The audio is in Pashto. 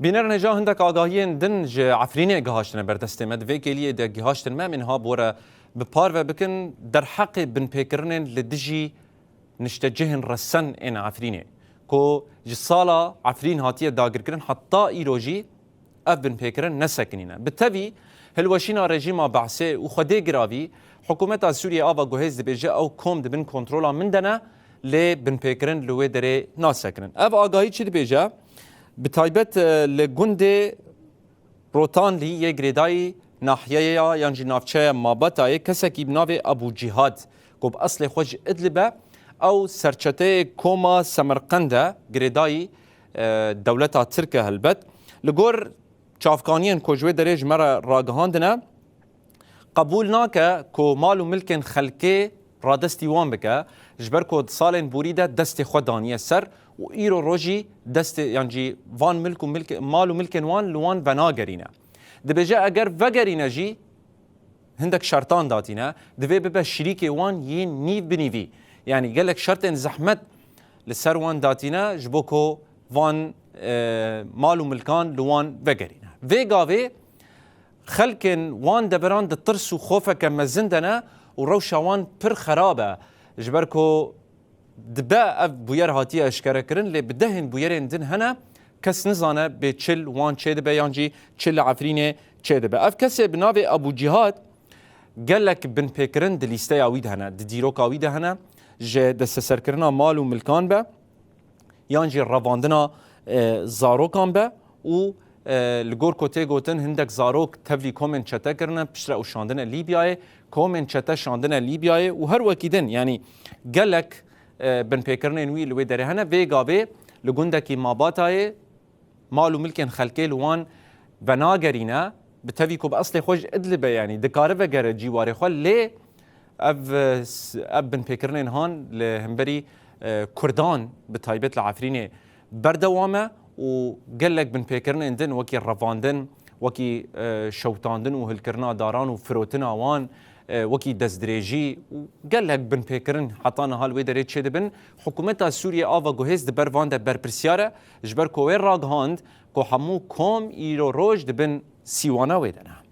بینر نجا هندک آگاهی دن ج عفرینه گهاشتن بردست مد و کلیه ده گهاشتن ما منها بورا بپار و بکن در حق بن پیکرن لدجی نشتجهن رسن این عفرینه کو جسالا عفرین هاتیه داگر کرن حتی ایروجی اف بن پیکرن نسکنینه بالتالي هلوشینا رژیم بعثه و خدای گراوی حکومت سوریه آوا گوهز دبیجه او کم دبن کنترل من دنا لی بن پیکرن لوی دره ناسکنن اف آگاهی چی دبیجه بتایبت لگوند روتان لی یک گریدای ناحیه یعنی نافچه مابطای کسی که بناو ابو جهاد کوب اصل خوش ادلبه او سرچته کوما سمرقنده گریدای دولتا ترکه هلبت لگور چافکانیان کوجوه درج مرا راگهاندنه قبول ناکه کو مال و ملکن خلکه را دستی وان بکه جبر کو سالن بوریده دست خودانیه سر و ایرو روجی دست یعنی وان ملک و ملک مال و ملکن وان لوان بناگرینه دبجه اگر وگرینه جی هندك شرطان داتينا دبي ببا شريكي وان ين نيف بنيفي يعني قال لك شرط ان زحمت لسر وان داتينا جبوكو وان مالو ملكان لوان وگرينا ويغاوي خلكن وان دبران دترس وخوفه كما زندنا وروشا وان پر خرابه جبركو دبا اف بوير هاتيه اشكره كرن لي بدهن بويرن دن هنا كس نزانه بتشل وان تشد بيانجي تشل عفرينه تشد اف كس بناوي ابو جهاد قال لك بن بيكرن دليستي عويد هنا ديروك عويد هنا جه دست سركرنا مال و ملكان به يانجي رواندنا زاروكان به و لگور کوته گوتن هندک زاروک تبلی کومن چته کرنه پشت او شاندن لیبیای کومن چته شاندن لیبیای و هر وکیدن یعنی گلک بن پیکرنه نوی لوی دره هنه وی گاوه لگوندکی ماباتای مال و ملکن خلکه لوان بناگرینه بتوی کو باصل خوش ادلبه يعني دكاره وگره جواره خو لی اب بن پیکرنن هان لهمبري كردان بتايبت العفرينه بردوامه وقال لك بن پیکرنن دن وكي رفاندن وكي شوتاندن وهلكرنا داران وفروتنا وان وكي دزدريجي وقال لك بن پیکرن حطانا هال ويدريت شدبن حكومه سوريا آوا جوهز دبروان دبر برسياره جبر كوير راغهاند كو حمو كوم ايرو روج دبن سيوانا ويدنا